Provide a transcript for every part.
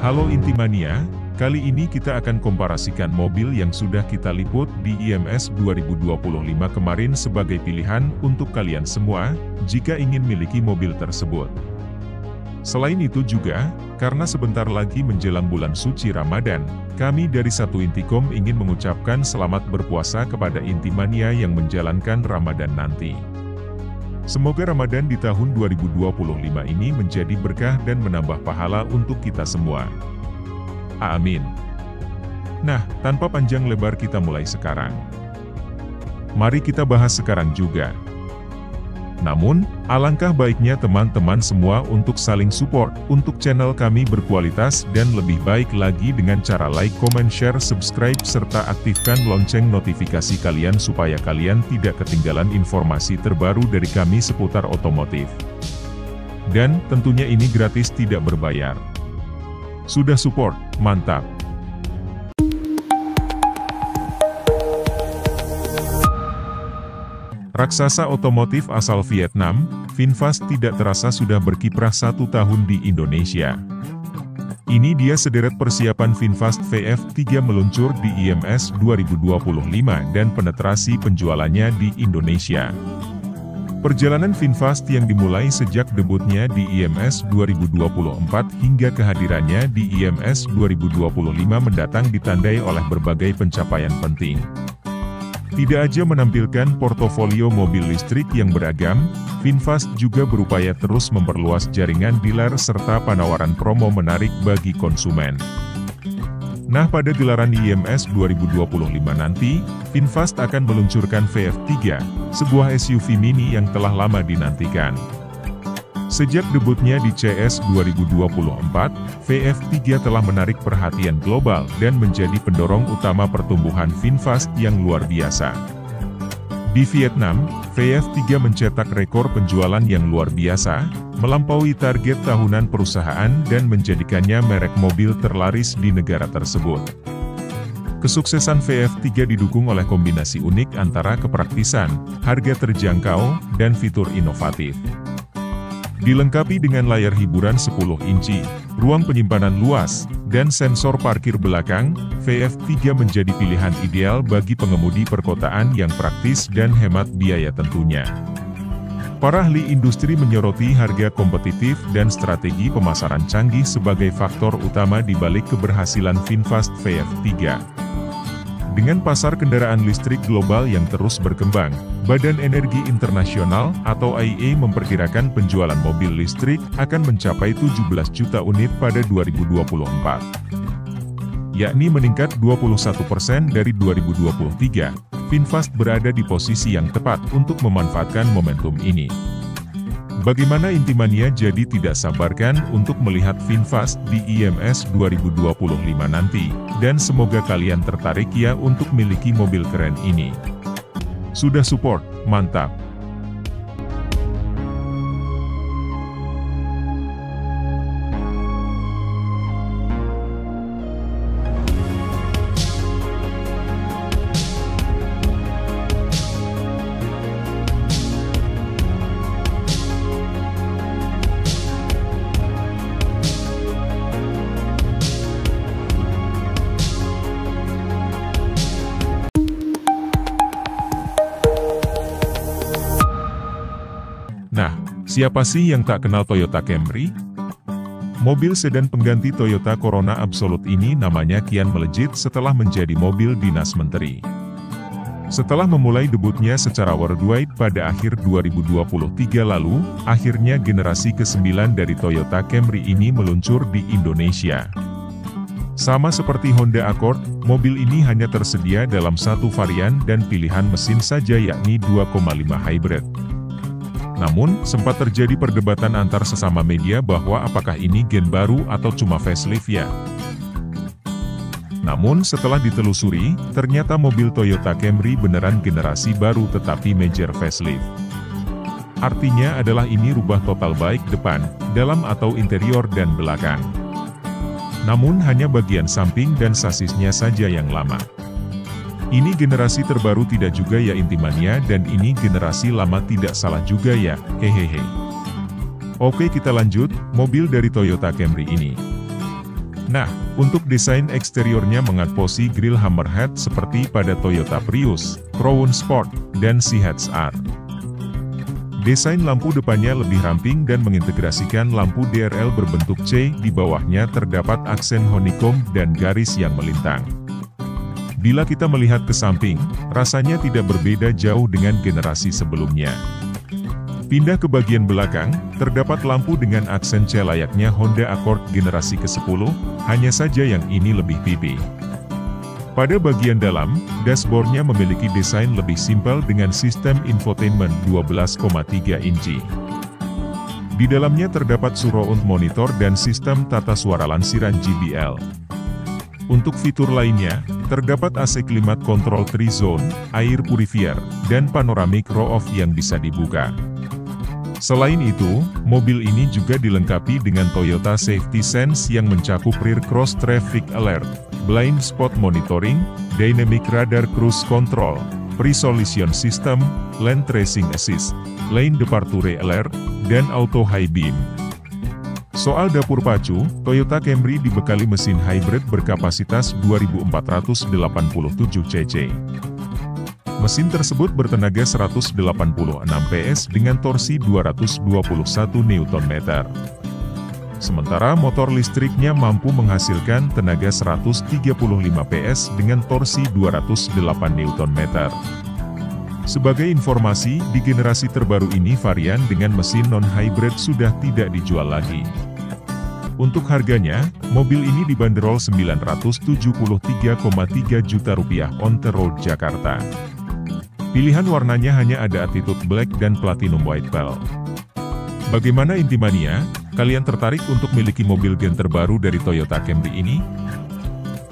Halo Intimania, kali ini kita akan komparasikan mobil yang sudah kita liput di IMS 2025 kemarin sebagai pilihan untuk kalian semua, jika ingin miliki mobil tersebut. Selain itu juga, karena sebentar lagi menjelang bulan suci Ramadan, kami dari Satu Intikom ingin mengucapkan selamat berpuasa kepada Intimania yang menjalankan Ramadan nanti. Semoga Ramadan di tahun 2025 ini menjadi berkah dan menambah pahala untuk kita semua. Amin. Nah, tanpa panjang lebar kita mulai sekarang. Mari kita bahas sekarang juga. Namun, alangkah baiknya teman-teman semua untuk saling support, untuk channel kami berkualitas dan lebih baik lagi dengan cara like, comment, share, subscribe, serta aktifkan lonceng notifikasi kalian supaya kalian tidak ketinggalan informasi terbaru dari kami seputar otomotif. Dan, tentunya ini gratis tidak berbayar. Sudah support, mantap! Raksasa otomotif asal Vietnam, VinFast tidak terasa sudah berkiprah 1 tahun di Indonesia. Ini dia sederet persiapan VinFast VF3 meluncur di IMS 2025 dan penetrasi penjualannya di Indonesia. Perjalanan VinFast yang dimulai sejak debutnya di IMS 2024 hingga kehadirannya di IMS 2025 mendatang ditandai oleh berbagai pencapaian penting. Tidak aja menampilkan portofolio mobil listrik yang beragam, VinFast juga berupaya terus memperluas jaringan dealer serta penawaran promo menarik bagi konsumen. Nah, pada gelaran IMS 2025 nanti, VinFast akan meluncurkan VF3, sebuah SUV mini yang telah lama dinantikan. Sejak debutnya di CES 2024, VF3 telah menarik perhatian global dan menjadi pendorong utama pertumbuhan VinFast yang luar biasa. Di Vietnam, VF3 mencetak rekor penjualan yang luar biasa, melampaui target tahunan perusahaan dan menjadikannya merek mobil terlaris di negara tersebut. Kesuksesan VF3 didukung oleh kombinasi unik antara kepraktisan, harga terjangkau, dan fitur inovatif. Dilengkapi dengan layar hiburan 10 inci, ruang penyimpanan luas, dan sensor parkir belakang, VF3 menjadi pilihan ideal bagi pengemudi perkotaan yang praktis dan hemat biaya tentunya. Para ahli industri menyoroti harga kompetitif dan strategi pemasaran canggih sebagai faktor utama di balik keberhasilan VinFast VF3. Dengan pasar kendaraan listrik global yang terus berkembang, Badan Energi Internasional atau IEA memperkirakan penjualan mobil listrik akan mencapai 17 juta unit pada 2024. Yakni meningkat 21% dari 2023, VinFast berada di posisi yang tepat untuk memanfaatkan momentum ini. Bagaimana Intimania jadi tidak sabarkan untuk melihat VinFast di IMS 2025 nanti, dan semoga kalian tertarik ya untuk miliki mobil keren ini. Sudah support, mantap! Nah, siapa sih yang tak kenal Toyota Camry? Mobil sedan pengganti Toyota Corolla Absolute ini namanya kian melejit setelah menjadi mobil dinas menteri. Setelah memulai debutnya secara worldwide pada akhir 2023 lalu, akhirnya generasi ke-9 dari Toyota Camry ini meluncur di Indonesia. Sama seperti Honda Accord, mobil ini hanya tersedia dalam satu varian dan pilihan mesin saja yakni 2,5 hybrid. Namun, sempat terjadi perdebatan antar sesama media bahwa apakah ini gen baru atau cuma facelift ya. Namun setelah ditelusuri, ternyata mobil Toyota Camry beneran generasi baru tetapi major facelift. Artinya adalah ini rubah total baik depan, dalam atau interior dan belakang. Namun hanya bagian samping dan sasisnya saja yang lama. Ini generasi terbaru tidak juga ya Intimania dan ini generasi lama tidak salah juga ya, hehehe. Oke kita lanjut, mobil dari Toyota Camry ini. Nah, untuk desain eksteriornya mengadopsi grill hammerhead seperti pada Toyota Prius, Crown Sport, dan CHR. Desain lampu depannya lebih ramping dan mengintegrasikan lampu DRL berbentuk C, di bawahnya terdapat aksen honeycomb dan garis yang melintang. Bila kita melihat ke samping, rasanya tidak berbeda jauh dengan generasi sebelumnya. Pindah ke bagian belakang, terdapat lampu dengan aksen C layaknya Honda Accord generasi ke-10, hanya saja yang ini lebih pipih. Pada bagian dalam, dashboardnya memiliki desain lebih simpel dengan sistem infotainment 12,3 inci. Di dalamnya terdapat surround monitor dan sistem tata suara lansiran JBL. Untuk fitur lainnya, terdapat AC Climate Control 3 Zone, air purifier, dan panoramic row-off yang bisa dibuka. Selain itu, mobil ini juga dilengkapi dengan Toyota Safety Sense yang mencakup Rear Cross Traffic Alert, Blind Spot Monitoring, Dynamic Radar Cruise Control, Pre-Collision System, Lane Tracing Assist, Lane Departure Alert, dan Auto High Beam. Soal dapur pacu, Toyota Camry dibekali mesin hybrid berkapasitas 2487 cc. Mesin tersebut bertenaga 186 PS dengan torsi 221 Nm. Sementara motor listriknya mampu menghasilkan tenaga 135 PS dengan torsi 208 Nm. Sebagai informasi, di generasi terbaru ini varian dengan mesin non-hybrid sudah tidak dijual lagi. Untuk harganya, mobil ini dibanderol Rp973,3 juta on the road Jakarta. Pilihan warnanya hanya ada Attitude Black dan Platinum White Pearl. Bagaimana intimania? Kalian tertarik untuk memiliki mobil gen terbaru dari Toyota Camry ini?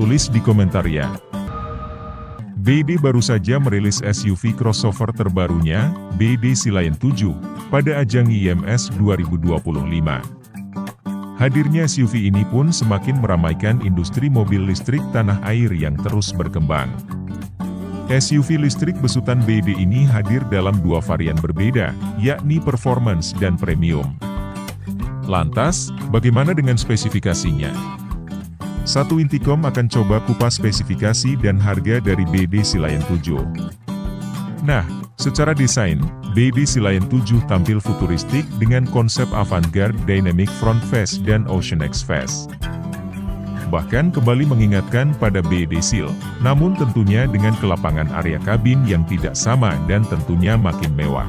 Tulis di komentar ya. BYD baru saja merilis SUV crossover terbarunya, BYD Sealion 7, pada ajang IMS 2025. Hadirnya SUV ini pun semakin meramaikan industri mobil listrik tanah air yang terus berkembang. SUV listrik besutan BYD ini hadir dalam dua varian berbeda, yakni Performance dan Premium. Lantas, bagaimana dengan spesifikasinya? Satu Intikom akan coba kupas spesifikasi dan harga dari BYD Sealion 7. Nah, secara desain, BYD Sealion 7 tampil futuristik dengan konsep avant-garde Dynamic Front Face dan Ocean X Face. Bahkan kembali mengingatkan pada BYD Seal, namun tentunya dengan kelapangan area kabin yang tidak sama dan tentunya makin mewah.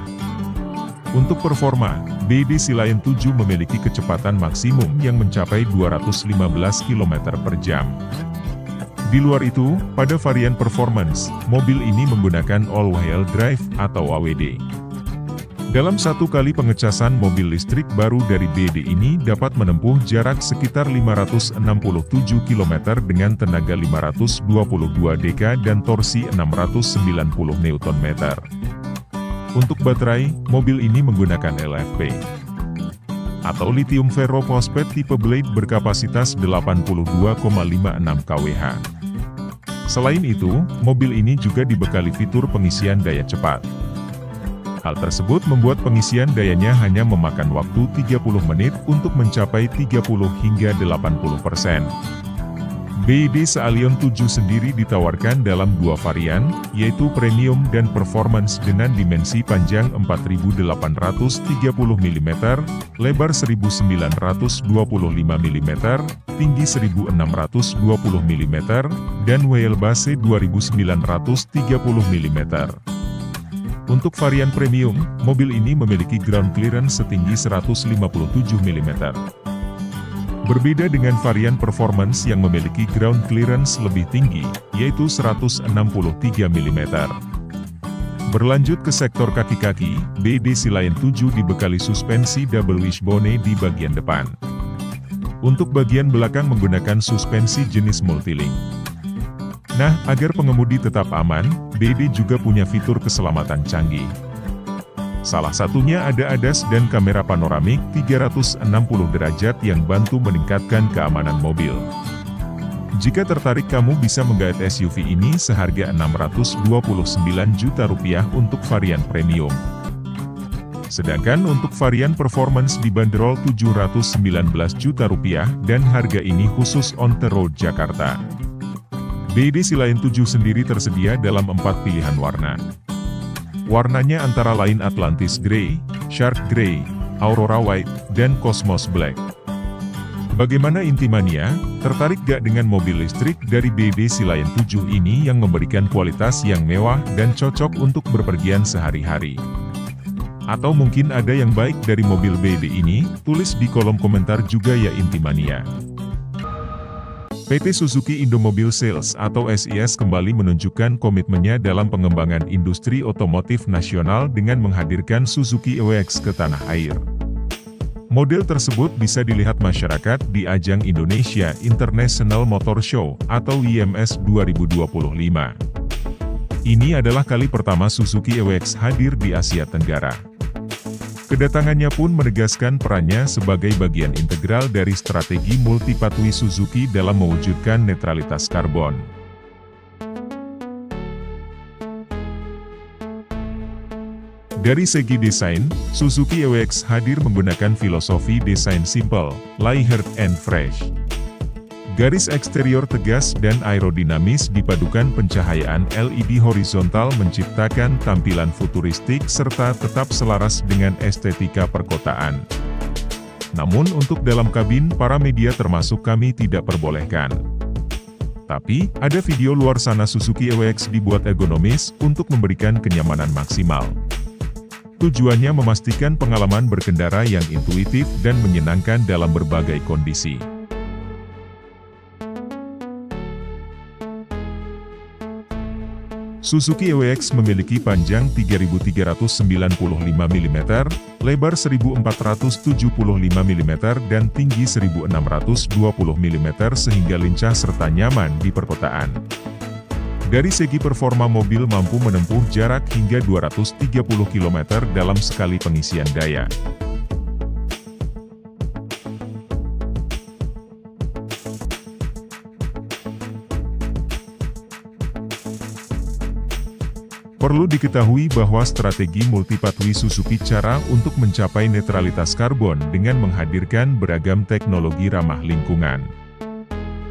Untuk performa, BYD Sealion 7 memiliki kecepatan maksimum yang mencapai 215 km per jam. Di luar itu, pada varian Performance, mobil ini menggunakan all-wheel drive atau AWD. Dalam satu kali pengecasan mobil listrik baru dari BYD ini dapat menempuh jarak sekitar 567 km dengan tenaga 522 dk dan torsi 690 Nm. Untuk baterai, mobil ini menggunakan LFP atau lithium ferrophosphate tipe blade berkapasitas 82,56 kWh. Selain itu, mobil ini juga dibekali fitur pengisian daya cepat. Hal tersebut membuat pengisian dayanya hanya memakan waktu 30 menit untuk mencapai 30 hingga 80%. BYD Sealion 7 sendiri ditawarkan dalam dua varian, yaitu Premium dan Performance dengan dimensi panjang 4.830 mm, lebar 1.925 mm, tinggi 1.620 mm, dan wheelbase 2.930 mm. Untuk varian Premium, mobil ini memiliki ground clearance setinggi 157 mm. Berbeda dengan varian Performance yang memiliki ground clearance lebih tinggi, yaitu 163 mm. Berlanjut ke sektor kaki-kaki, BYD Sealion 7 dibekali suspensi double wishbone di bagian depan. Untuk bagian belakang menggunakan suspensi jenis multilink. Nah, agar pengemudi tetap aman, BYD juga punya fitur keselamatan canggih. Salah satunya ada ADAS dan kamera panoramik 360 derajat yang bantu meningkatkan keamanan mobil. Jika tertarik, kamu bisa menggait SUV ini seharga Rp629 juta untuk varian premium. Sedangkan untuk varian performance dibanderol Rp719 juta dan harga ini khusus on the road Jakarta. BD Silayan 7 sendiri tersedia dalam 4 pilihan warna. Warnanya antara lain Atlantis Grey, Shark Grey, Aurora White, dan Cosmos Black. Bagaimana Intimania? Tertarik gak dengan mobil listrik dari BD Silayan 7 ini yang memberikan kualitas yang mewah dan cocok untuk berpergian sehari-hari? Atau mungkin ada yang baik dari mobil BD ini? Tulis di kolom komentar juga ya Intimania. PT Suzuki Indomobil Sales atau SIS kembali menunjukkan komitmennya dalam pengembangan industri otomotif nasional dengan menghadirkan Suzuki EWX ke tanah air. Model tersebut bisa dilihat masyarakat di ajang Indonesia International Motor Show atau IMS 2025. Ini adalah kali pertama Suzuki EWX hadir di Asia Tenggara. Kedatangannya pun menegaskan perannya sebagai bagian integral dari strategi multipatwi Suzuki dalam mewujudkan netralitas karbon. Dari segi desain, Suzuki EWX hadir menggunakan filosofi desain simple, light and fresh. Garis eksterior tegas dan aerodinamis dipadukan pencahayaan LED horizontal menciptakan tampilan futuristik serta tetap selaras dengan estetika perkotaan. Namun untuk dalam kabin para media termasuk kami tidak perbolehkan. Tapi, ada video luar sana Suzuki EWX dibuat ergonomis untuk memberikan kenyamanan maksimal. Tujuannya memastikan pengalaman berkendara yang intuitif dan menyenangkan dalam berbagai kondisi. Suzuki EWX memiliki panjang 3.395 mm, lebar 1.475 mm dan tinggi 1.620 mm sehingga lincah serta nyaman di perkotaan. Dari segi performa mobil mampu menempuh jarak hingga 230 km dalam sekali pengisian daya. Perlu diketahui bahwa strategi multipatwi Suzuki cara untuk mencapai netralitas karbon dengan menghadirkan beragam teknologi ramah lingkungan.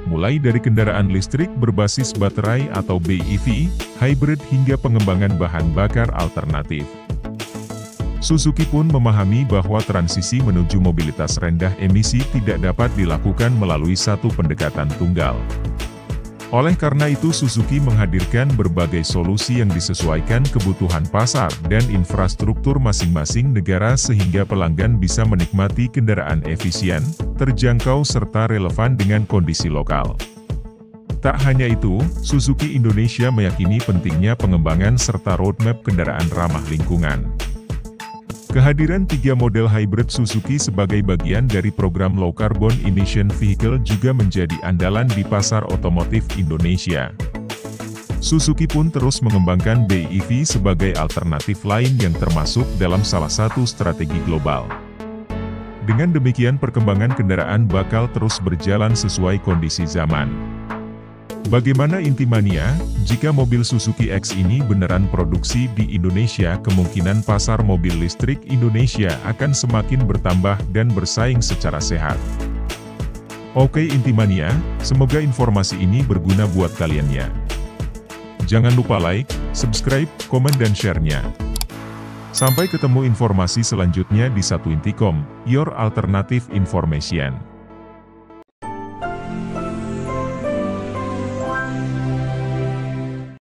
Mulai dari kendaraan listrik berbasis baterai atau BEV, hybrid hingga pengembangan bahan bakar alternatif. Suzuki pun memahami bahwa transisi menuju mobilitas rendah emisi tidak dapat dilakukan melalui satu pendekatan tunggal. Oleh karena itu Suzuki menghadirkan berbagai solusi yang disesuaikan kebutuhan pasar dan infrastruktur masing-masing negara sehingga pelanggan bisa menikmati kendaraan efisien, terjangkau serta relevan dengan kondisi lokal. Tak hanya itu, Suzuki Indonesia meyakini pentingnya pengembangan serta roadmap kendaraan ramah lingkungan. Kehadiran 3 model hybrid Suzuki sebagai bagian dari program Low Carbon Emission Vehicle juga menjadi andalan di pasar otomotif Indonesia. Suzuki pun terus mengembangkan BEV sebagai alternatif lain yang termasuk dalam salah satu strategi global. Dengan demikian perkembangan kendaraan bakal terus berjalan sesuai kondisi zaman. Bagaimana Intimania? Jika mobil Suzuki X ini beneran produksi di Indonesia, kemungkinan pasar mobil listrik Indonesia akan semakin bertambah dan bersaing secara sehat. Oke Intimania, semoga informasi ini berguna buat kalian ya. Jangan lupa like, subscribe, komen dan share-nya. Sampai ketemu informasi selanjutnya di Satu Intikom, your alternative information.